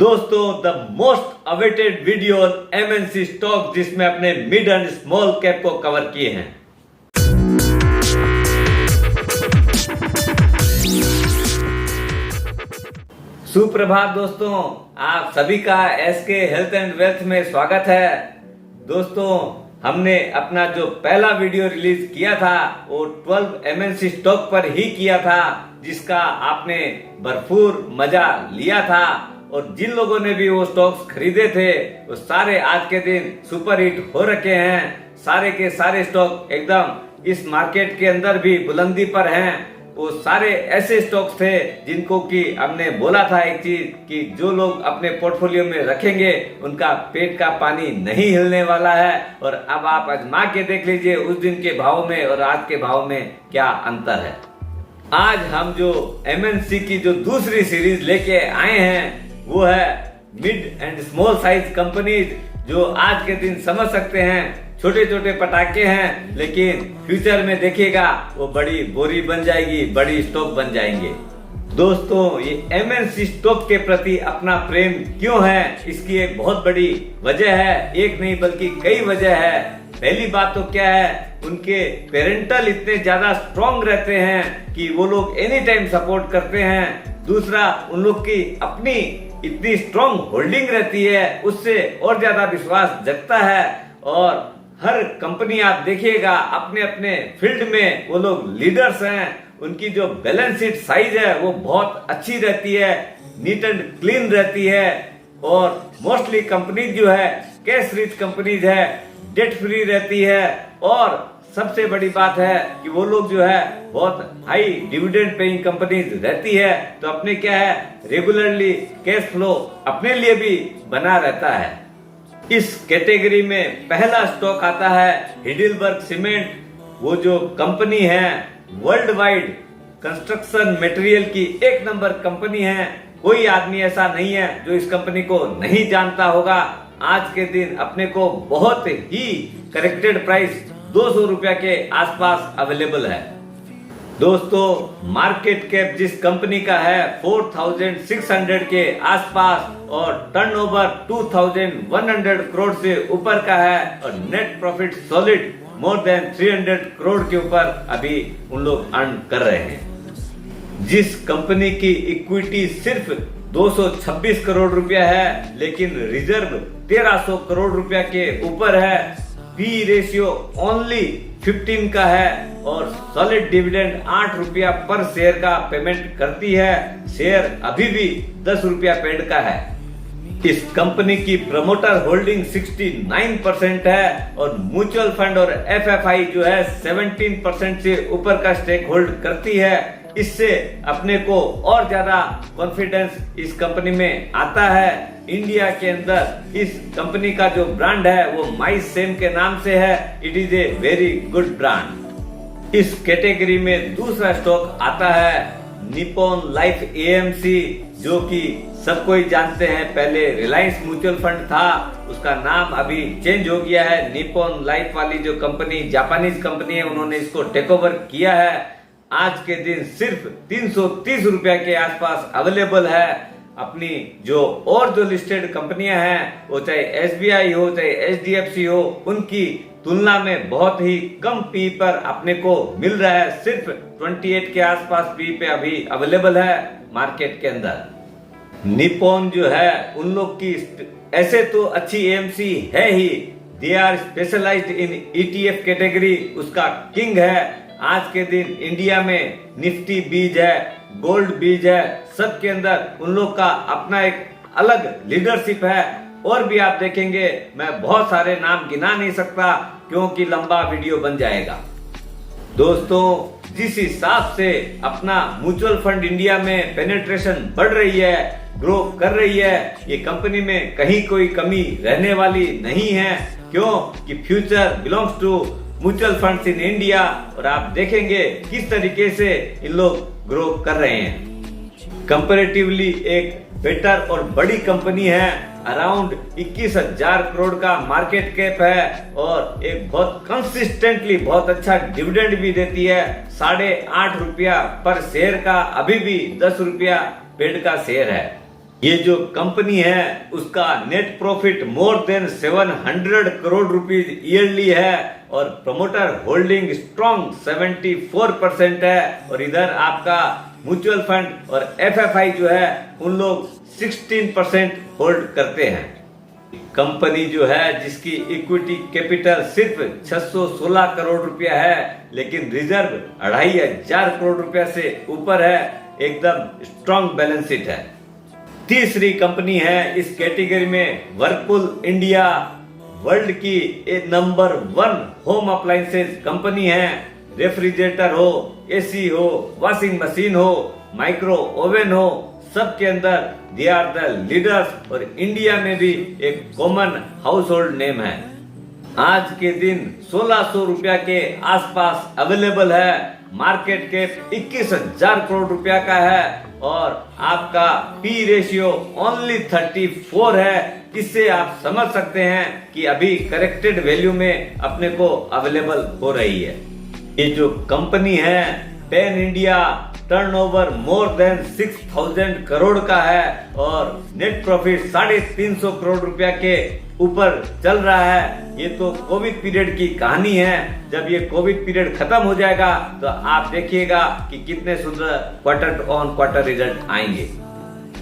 दोस्तों the most awaited video on MNC stock जिसमें अपने मिड एंड स्मॉल कैप को कवर किए हैं। सुप्रभात दोस्तों, आप सभी का एसके हेल्थ एंड वेल्थ में स्वागत है। दोस्तों हमने अपना जो पहला वीडियो रिलीज किया था वो 12 एमएनसी स्टॉक पर ही किया था, जिसका आपने भरपूर मजा लिया था और जिन लोगों ने भी वो स्टॉक्स खरीदे थे वो सारे आज के दिन सुपर हिट हो रखे हैं। सारे के सारे स्टॉक एकदम इस मार्केट के अंदर भी बुलंदी पर हैं। वो सारे ऐसे स्टॉक्स थे जिनको कि हमने बोला था एक चीज कि जो लोग अपने पोर्टफोलियो में रखेंगे उनका पेट का पानी नहीं हिलने वाला है। और अब आप आजमा के देख लीजिए उस दिन के भाव में और आज के भाव में क्या अंतर है। आज हम जो एमएनसी की जो दूसरी सीरीज लेके आए हैं वो है mid and small size companies, जो आज के दिन समझ सकते हैं छोटे छोटे पटाखे हैं, लेकिन फ्यूचर में देखिएगा वो बड़ी बोरी बन जाएगी, बड़ी स्टॉक बन जाएंगे। दोस्तों ये एमएनसी स्टॉक के प्रति अपना प्रेम क्यों है, इसकी एक बहुत बड़ी वजह है, एक नहीं बल्कि कई वजह है। पहली बात तो क्या है, उनके पेरेंटल इतने ज्यादा स्ट्रॉन्ग रहते हैं कि वो लोग एनी टाइम सपोर्ट करते हैं। दूसरा, उन लोग की अपनी इतनी स्ट्रॉन्ग होल्डिंग रहती है, उससे और ज्यादा विश्वास जगता है। और हर कंपनी आप देखिएगा अपने अपने फील्ड में वो लोग लीडर्स हैं। उनकी जो बैलेंस शीट साइज है वो बहुत अच्छी रहती है, नीट एंड क्लीन रहती है। और मोस्टली कंपनीज जो है कैश रिच कंपनीज है, डेट फ्री रहती है। और सबसे बड़ी बात है कि वो लोग जो है बहुत हाई डिविडेंड पेइंग कंपनीज रहती है, तो अपने क्या है रेगुलरली कैश फ्लो अपने लिए भी बना रहता है। इस कैटेगरी में पहला स्टॉक आता है हिडेलबर्ग सीमेंट। वो जो कंपनी है वर्ल्ड वाइड कंस्ट्रक्शन मटेरियल की एक नंबर कंपनी है। कोई आदमी ऐसा नहीं है जो इस कंपनी को नहीं जानता होगा। आज के दिन अपने को बहुत ही करेक्टेड प्राइस 200 रुपया के आसपास अवेलेबल है। दोस्तों मार्केट कैप जिस कंपनी का है 4600 के आसपास और टर्नओवर 2100 करोड़ से ऊपर का है और net profit solid more than 300 crore के ऊपर अभी उन लोग अर्न कर रहे हैं। जिस कंपनी की इक्विटी सिर्फ 226 करोड़ रुपया है, लेकिन रिजर्व 1300 करोड़ रुपया के ऊपर है, पी रेशियो ओनली 15 का है और सॉलिड डिविडेंड 8 रुपया पर शेयर का पेमेंट करती है। शेयर अभी भी 10 रुपया पेड का है। इस कंपनी की प्रमोटर होल्डिंग 69% है और म्यूचुअल फंड और एफएफआई जो है 17% से ऊपर का स्टेक होल्ड करती है। इससे अपने को और ज्यादा कॉन्फिडेंस इस कंपनी में आता है। इंडिया के अंदर इस कंपनी का जो ब्रांड है वो माई सेम के नाम से है। It is a very good brand. इस कैटेगरी में दूसरा स्टॉक आता है निप्पॉन लाइफ एएमसी, जो कि सबको ही जानते हैं। पहले रिलायंस म्यूचुअल फंड था, उसका नाम अभी चेंज हो गया है। निप्पॉन लाइफ वाली जो कंपनी जापानीज कंपनी है, उन्होंने इसको टेक ओवर किया है। आज के दिन सिर्फ 330 रुपया के आसपास अवेलेबल है। अपनी जो और जो लिस्टेड कंपनियां हैं, वो चाहे एसबीआई हो चाहे एचडीएफसी हो, उनकी तुलना में बहुत ही कम पी पर अपने को मिल रहा है। सिर्फ 28 के आसपास पी पे अभी अवेलेबल है मार्केट के अंदर। निप्पॉन जो है उन लोग की ऐसे तो अच्छी एएमसी है ही, they are specialised in ETF category, उसका किंग है। आज के दिन इंडिया में निफ्टी बीज है, गोल्ड बीज है, सब के अंदर उन लोग का अपना एक अलग लीडरशिप है। और भी आप देखेंगे, मैं बहुत सारे नाम गिना नहीं सकता क्योंकि लंबा वीडियो बन जाएगा। दोस्तों जिस हिसाब से अपना म्यूचुअल फंड इंडिया में पेनिट्रेशन बढ़ रही है, ग्रो कर रही है, ये कंपनी में कहीं कोई कमी रहने वाली नहीं है। क्यों कि future belongs to mutual funds in India. और आप देखेंगे किस तरीके से इन लोग ग्रो कर रहे हैं। कंपैरेटिवली एक बेटर और बड़ी कंपनी है। अराउंड 21,000 करोड़ का मार्केट कैप है और एक बहुत कंसिस्टेंटली बहुत अच्छा डिविडेंड भी देती है। 8.5 रुपया पर शेयर का, अभी भी 10 रुपया पेड का शेयर है। ये जो कंपनी है उसका net profit more than 700 crore rupees yearly है और प्रमोटर होल्डिंग स्ट्रॉन्ग 74% है। और इधर आपका म्यूचुअल फंड और एफएफआई जो है उन लोग 16% होल्ड करते हैं। कंपनी जो है जिसकी इक्विटी कैपिटल सिर्फ 616 करोड़ रुपया है लेकिन रिजर्व 2500 करोड़ रुपया से ऊपर है, एकदम स्ट्रॉन्ग बैलेंस शीट है। तीसरी कंपनी है इस कैटेगरी में वर्लपूल इंडिया, वर्ल्ड की नंबर 1 होम अप्लायंसेज कंपनी है। रेफ्रिजरेटर हो, एसी हो, वॉशिंग मशीन हो, माइक्रो ओवन हो, सबके अंदर दे आर द लीडर्स और इंडिया में भी एक कॉमन हाउस होल्ड नेम है। आज के दिन 1600 रुपया के आसपास अवेलेबल है, मार्केट कैप 21,000 करोड़ रुपया का है और आपका पी रेशियो ओनली 34 है। इससे आप समझ सकते हैं कि अभी करेक्टेड वैल्यू में अपने को अवेलेबल हो रही है। ये जो कंपनी है pan India turnover more than 6,000 crore का है और नेट प्रॉफिट 350 करोड़ रुपया के ऊपर चल रहा है। ये तो कोविड पीरियड की कहानी है, जब ये कोविड पीरियड खत्म हो जाएगा तो आप देखिएगा कि कितने सुंदर क्वार्टर ऑन क्वार्टर रिजल्ट आएंगे।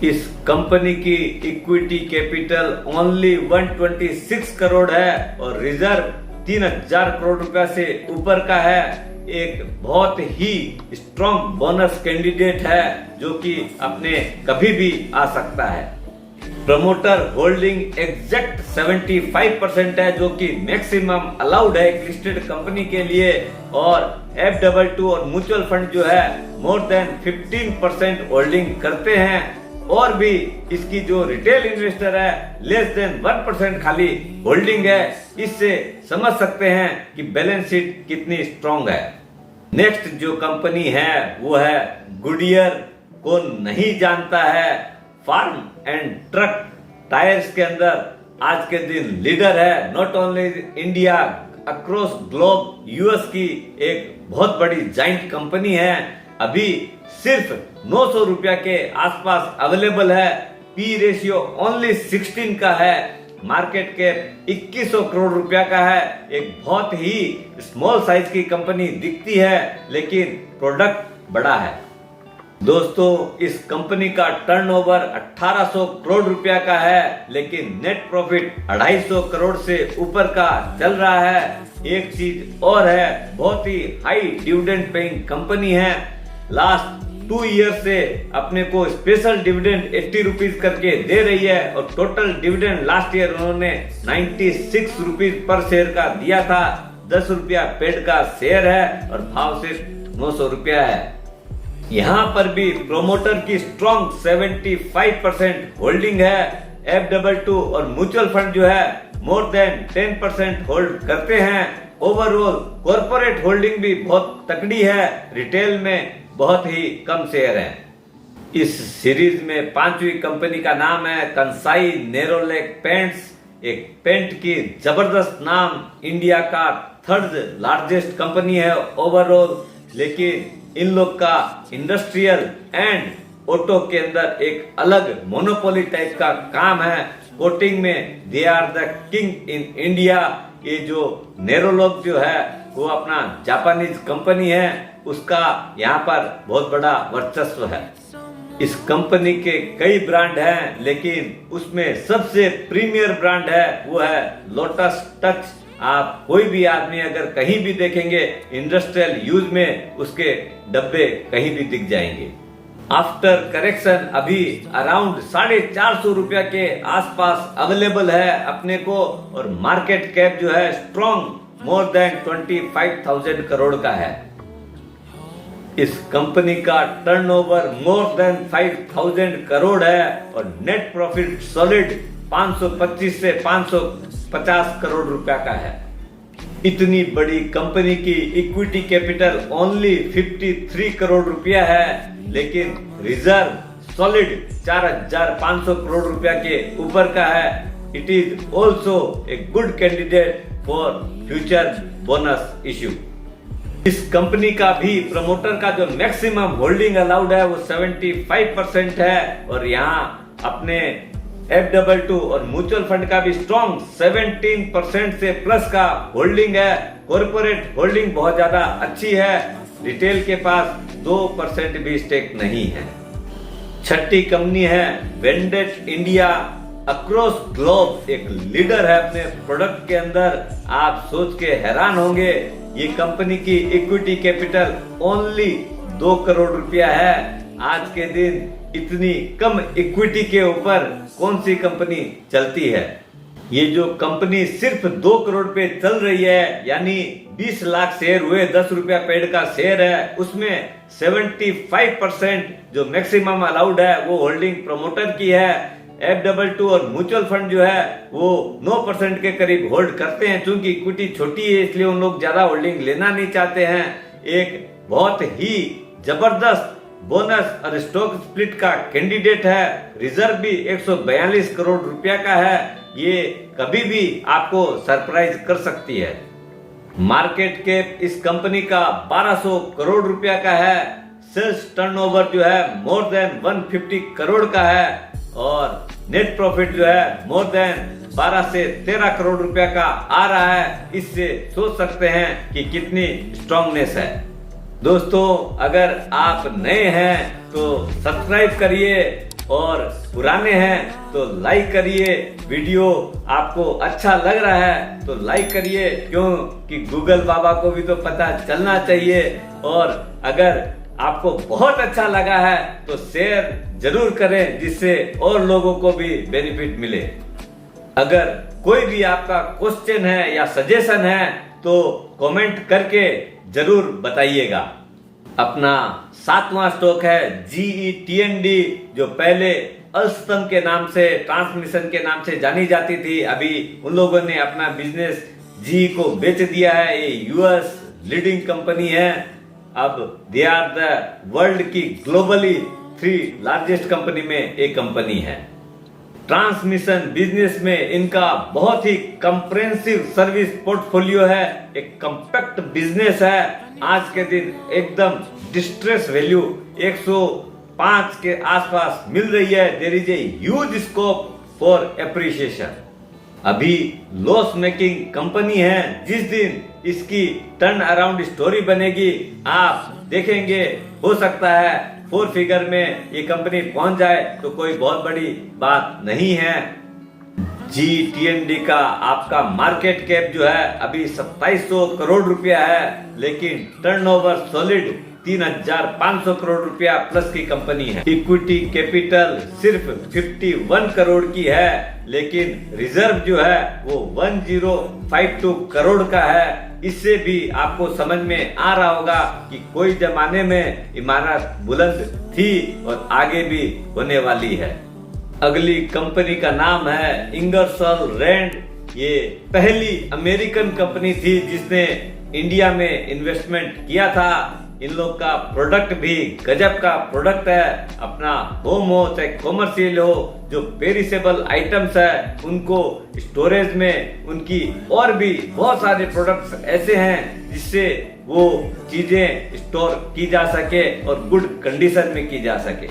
इस कंपनी की इक्विटी कैपिटल ओनली 126 करोड़ है और रिजर्व 3,000 करोड़ रुपया से ऊपर का है। एक बहुत ही स्ट्रॉन्ग बोनस कैंडिडेट है जो कि अपने कभी भी आ सकता है। प्रमोटर होल्डिंग एग्जैक्ट 75% है जो कि मैक्सिमम अलाउड है एक लिस्टेड कंपनी के लिए और F22 और म्यूचुअल फंड जो है मोर देन 15% होल्डिंग करते हैं और भी इसकी जो रिटेल इन्वेस्टर है लेस देन 1% खाली होल्डिंग है। इससे समझ सकते हैं कि बैलेंस शीट कितनी स्ट्रॉन्ग है। नेक्स्ट जो कंपनी है वो है गुडियर, को नहीं जानता है, फार्म एंड ट्रक टायर्स के अंदर आज के दिन लीडर है। Not only India across globe US की एक बहुत बड़ी जाइंट कंपनी है। अभी सिर्फ 900 रुपया के आसपास अवेलेबल है, पी रेशियो ओनली 16 का है, मार्केट कैप 2100 करोड़ रुपया का है। एक बहुत ही स्मॉल साइज की कंपनी दिखती है लेकिन प्रोडक्ट बड़ा है। दोस्तों इस कंपनी का टर्नओवर 1800 करोड़ रुपया का है लेकिन नेट प्रॉफिट 250 करोड़ से ऊपर का चल रहा है। एक चीज और है, बहुत ही हाई डिविडेंड पेइंग कंपनी है। लास्ट 2 ईयर से अपने को स्पेशल डिविडेंड 80 रुपीज करके दे रही है और टोटल डिविडेंड लास्ट ईयर उन्होंने 96 रुपीज पर शेयर का दिया था। 10 रुपया पेड का शेयर है और भाव सिर्फ 900 रुपया है। यहाँ पर भी प्रोमोटर की स्ट्रॉन्ग 75% होल्डिंग है। F22 और म्यूचुअल फंड जो है मोर देन 10% होल्ड करते हैं। ओवरऑल कॉर्पोरेट होल्डिंग भी बहुत तकड़ी है, रिटेल में बहुत ही कम शेयर है। इस सीरीज में 5वीं कंपनी का नाम है कंसाई नेरोलैक पेंट्स। एक पेंट की जबरदस्त नाम, इंडिया का 3rd लार्जेस्ट कंपनी है ओवरऑल, लेकिन इन लोग का इंडस्ट्रियल एंड ऑटो के अंदर एक अलग मोनोपोली टाइप का काम है। कोटिंग में they are the king in India. ये जो नेरोलॉक जो है वो अपना जापानीज कंपनी है, उसका यहाँ पर बहुत बड़ा वर्चस्व है। इस कंपनी के कई ब्रांड हैं लेकिन उसमें सबसे प्रीमियर ब्रांड है वो है लोटस टच। आप कोई भी आदमी अगर कहीं भी देखेंगे इंडस्ट्रियल यूज में उसके डब्बे कहीं भी दिख जाएंगे। आफ्टर करेक्शन अभी अराउंड 450 रुपया के आसपास अवेलेबल है अपने को और मार्केट कैप जो है स्ट्रॉन्ग मोर देन 25,000 करोड़ का है। इस कंपनी का टर्नओवर मोर देन 5,000 करोड़ है और नेट प्रॉफिट सॉलिड 525 से 550 करोड़ रुपया का है। इतनी बड़ी कंपनी की इक्विटी कैपिटल ओनली 53 करोड़ रुपया है लेकिन रिजर्व सॉलिड 4,500 करोड़ रुपया के ऊपर का है। It is also a good candidate for future bonus issue. इस कंपनी का भी प्रमोटर का जो मैक्सिमम होल्डिंग अलाउड है वो 75% है और यहाँ अपने F22 और म्यूचुअल फंड का भी स्ट्रॉन्ग 17% से प्लस का होल्डिंग है। कॉर्पोरेट होल्डिंग बहुत ज्यादा अच्छी है। रिटेल के पास 2% भी स्टेक नहीं है। छठी कंपनी है वेंडेट इंडिया। अक्रॉस ग्लोब एक लीडर है अपने प्रोडक्ट के अंदर। आप सोच के हैरान होंगे, ये कंपनी की इक्विटी कैपिटल ओनली 2 करोड़ रुपया है। आज के दिन इतनी कम इक्विटी के ऊपर कौन सी कंपनी चलती है। ये जो कंपनी सिर्फ 2 करोड़ पे चल रही है, यानी 20 लाख शेयर हुए, 10 रुपया पेड का शेयर है, उसमें 75% जो मैक्सिमम अलाउड है वो होल्डिंग प्रमोटर की है। F22 और म्यूचुअल फंड जो है वो 9% के करीब होल्ड करते हैं। चूंकि इक्विटी छोटी है इसलिए उन लोग ज्यादा होल्डिंग लेना नहीं चाहते हैं। एक बहुत ही जबरदस्त बोनस और स्टॉक स्प्लिट का कैंडिडेट है। रिजर्व भी 142 करोड़ रुपया का है। ये कभी भी आपको सरप्राइज कर सकती है। मार्केट कैप इस कंपनी का 1200 करोड़ रुपया का है। सेल्स टर्नओवर जो है मोर देन 150 करोड़ का है और नेट प्रॉफिट जो है मोर देन 12 से 13 करोड़ रुपया का आ रहा है। इससे सोच सकते हैं कि कितनी स्ट्रांगनेस है। दोस्तों, अगर आप नए हैं तो सब्सक्राइब करिए और पुराने हैं तो लाइक करिए। वीडियो आपको अच्छा लग रहा है तो लाइक करिए, क्योंकि गूगल बाबा को भी तो पता चलना चाहिए। और अगर आपको बहुत अच्छा लगा है तो शेयर जरूर करें, जिससे और लोगों को भी बेनिफिट मिले। अगर कोई भी आपका क्वेश्चन है या सजेशन है तो कमेंट करके जरूर बताइएगा। अपना 7वां स्टॉक है GE T&D, जो पहले अल्स्टम के नाम से, ट्रांसमिशन के नाम से जानी जाती थी। अभी उन लोगों ने अपना बिजनेस GE को बेच दिया है। ये यूएस लीडिंग कंपनी है। अब दे आर द वर्ल्ड की ग्लोबली 3 लार्जेस्ट कंपनी में एक कंपनी है। ट्रांसमिशन बिजनेस में इनका बहुत ही कंप्रेहेंसिव सर्विस पोर्टफोलियो है। एक कॉम्पैक्ट बिजनेस है। आज के दिन एकदम डिस्ट्रेस वैल्यू 105 के आसपास मिल रही है। There is a huge scope for appreciation. अभी लॉस मेकिंग कंपनी है। जिस दिन इसकी टर्न अराउंड स्टोरी बनेगी आप देखेंगे, हो सकता है 4 फिगर में ये कंपनी पहुंच जाए तो कोई बहुत बड़ी बात नहीं है। GE T&D का आपका मार्केट कैप जो है अभी 2700 करोड़ रुपया है, लेकिन टर्नओवर सॉलिड 3500 करोड़ रुपया प्लस की कंपनी है। इक्विटी कैपिटल सिर्फ 51 करोड़ की है, लेकिन रिजर्व जो है वो 1052 करोड़ का है। इससे भी आपको समझ में आ रहा होगा कि कोई जमाने में इमारत बुलंद थी और आगे भी होने वाली है। अगली कंपनी का नाम है इंगरसोल रैंड। ये पहली अमेरिकन कंपनी थी जिसने इंडिया में इन्वेस्टमेंट किया था। इन लोग का प्रोडक्ट भी गजब का प्रोडक्ट है। अपना होम हो चाहे कॉमर्शियल हो, जो पेरिसेबल आइटम्स है उनको स्टोरेज में उनकी और भी बहुत सारे प्रोडक्ट्स ऐसे हैं जिससे वो चीजें स्टोर की जा सके और गुड कंडीशन में की जा सके।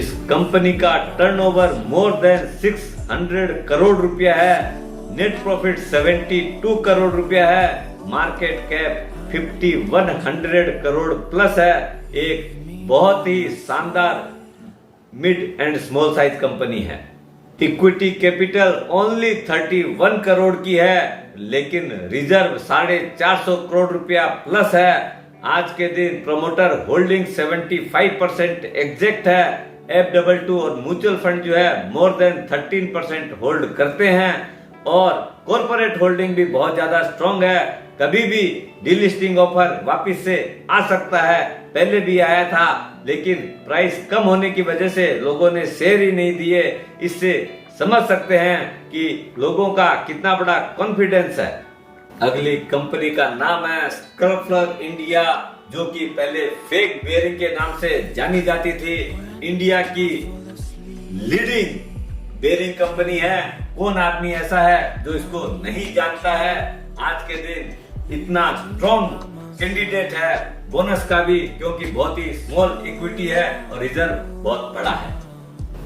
इस कंपनी का टर्नओवर मोर देन 600 करोड़ रुपया है। नेट प्रॉफिट 72 करोड़ रुपया है। मार्केट कैप 5100 करोड़ प्लस है। एक बहुत ही शानदार mid and small size company है। इक्विटी कैपिटल ओनली 31 करोड़ की है, लेकिन रिजर्व 450 करोड़ रुपया प्लस है। आज के दिन प्रमोटर होल्डिंग 75% एग्जैक्ट है। F22 और म्यूचुअल फंड जो है मोर देन 13% होल्ड करते हैं और कॉर्पोरेट होल्डिंग भी बहुत ज्यादा स्ट्रॉन्ग है। कभी भी डीलिस्टिंग ऑफर वापस से आ सकता है। पहले भी आया था, लेकिन प्राइस कम होने की वजह से लोगों ने शेयर ही नहीं दिए। इससे समझ सकते हैं कि लोगों का कितना बड़ा कॉन्फिडेंस है। अगली कंपनी का नाम है स्क्रफलर इंडिया, जो कि पहले फेक बेयरिंग के नाम से जानी जाती थी। इंडिया की लीडिंग बेयरिंग कंपनी है। कौन आदमी ऐसा है जो इसको नहीं जानता है। आज के दिन इतना स्ट्रॉन्ग कैंडिडेट है, बोनस का भी, क्योंकि बहुत ही स्मॉल इक्विटी है और रिजर्व बहुत बड़ा है।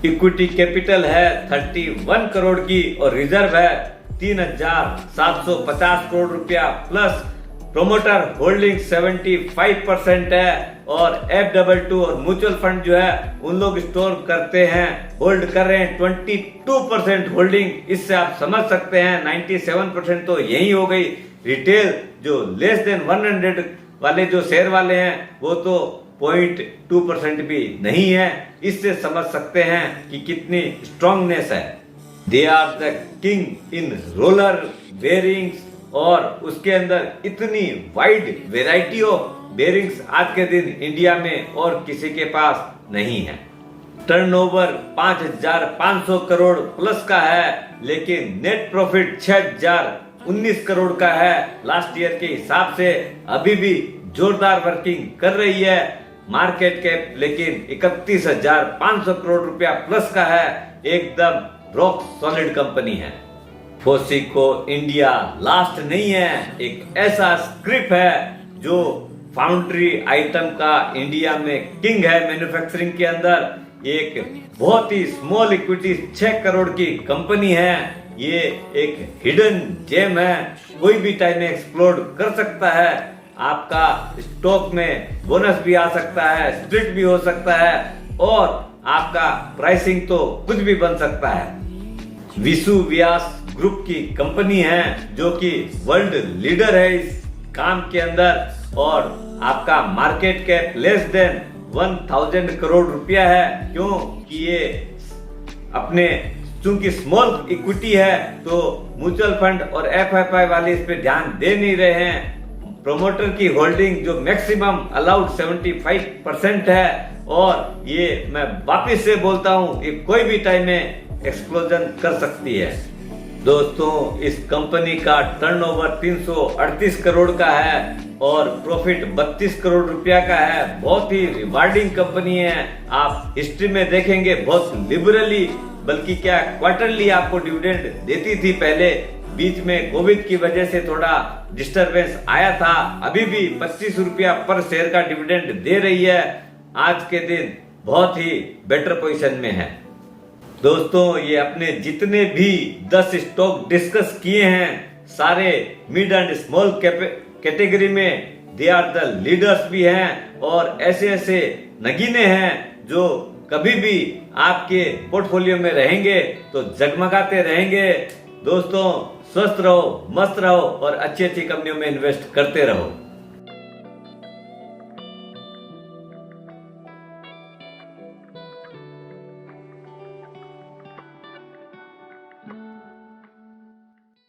इक्विटी कैपिटल है 31 करोड़ की और रिजर्व है 3,750 करोड़ रुपया प्लस प्रोमोटर होल्डिंग 75% है और F22 और म्यूचुअल फंड जो है उन लोग स्टोर करते हैं, होल्ड कर रहे हैं 22% होल्डिंग। इससे आप समझ सकते हैं 97% तो यही हो गई। रिटेल जो लेस देन 100 वाले जो शेयर वाले हैं वो तो 0.2% भी नहीं है। इससे समझ सकते हैं कि कितनी स्ट्रांगनेस है। They are the king in roller bearings और उसके अंदर इतनी वाइड वेराइटी ऑफ बेरिंग्स आज के दिन इंडिया में और किसी के पास नहीं है। टर्नओवर 5,500 करोड़ प्लस का है, लेकिन नेट प्रॉफिट 6,019 करोड़ का है। लास्ट ईयर के हिसाब से अभी भी जोरदार वर्किंग कर रही है। मार्केट कैप लेकिन 31,500 करोड़ रुपया प्लस का है। एकदम रॉक सॉलिड कंपनी है। फोसिको इंडिया लास्ट नहीं है, एक ऐसा स्क्रिप्ट है जो फाउंड्री आइटम का इंडिया में किंग है। मैन्युफैक्चरिंग के अंदर एक बहुत ही स्मॉल इक्विटी 6 करोड़ की कंपनी है। ये एक हिडन जेम है, कोई भी टाइम में एक्सप्लोड कर सकता है। आपका स्टॉक में बोनस भी आ सकता है, स्प्लिट भी हो सकता है और आपका प्राइसिंग तो कुछ भी बन सकता है। विशु व्यास ग्रुप की कंपनी है जो कि वर्ल्ड लीडर है इस काम के अंदर और आपका market cap less than 1,000 crore रुपया है। क्यों कि ये अपने चूंकि स्मॉल इक्विटी है तो म्यूचुअल फंड और FFI वाले इस पे ध्यान दे नहीं रहे हैं। प्रोमोटर की होल्डिंग जो मैक्सिमम अलाउड 75% है और ये मैं वापिस से बोलता हूँ ये कोई भी टाइम में एक्सप्लोजन कर सकती है। दोस्तों इस कंपनी का टर्नओवर 338 करोड़ का है और प्रॉफिट 32 करोड़ रुपया का है। बहुत ही रिवार्डिंग कंपनी है। आप हिस्ट्री में देखेंगे बहुत लिबरली बल्कि क्या क्वार्टरली आपको डिविडेंड देती थी। पहले बीच में कोविड की वजह से थोड़ा डिस्टरबेंस आया था। अभी भी 25 रुपया पर शेयर का डिविडेंड दे रही है। आज के दिन बहुत ही बेटर पोजीशन में है। दोस्तों ये अपने जितने भी 10 स्टॉक डिस्कस किए हैं सारे मिड एंड स्मॉल कैटेगरी में दे आर द लीडर्स भी हैं और ऐसे ऐसे नगीने हैं जो कभी भी आपके पोर्टफोलियो में रहेंगे तो जगमगाते रहेंगे। दोस्तों स्वस्थ रहो, मस्त रहो और अच्छी अच्छी कंपनियों में इन्वेस्ट करते रहो।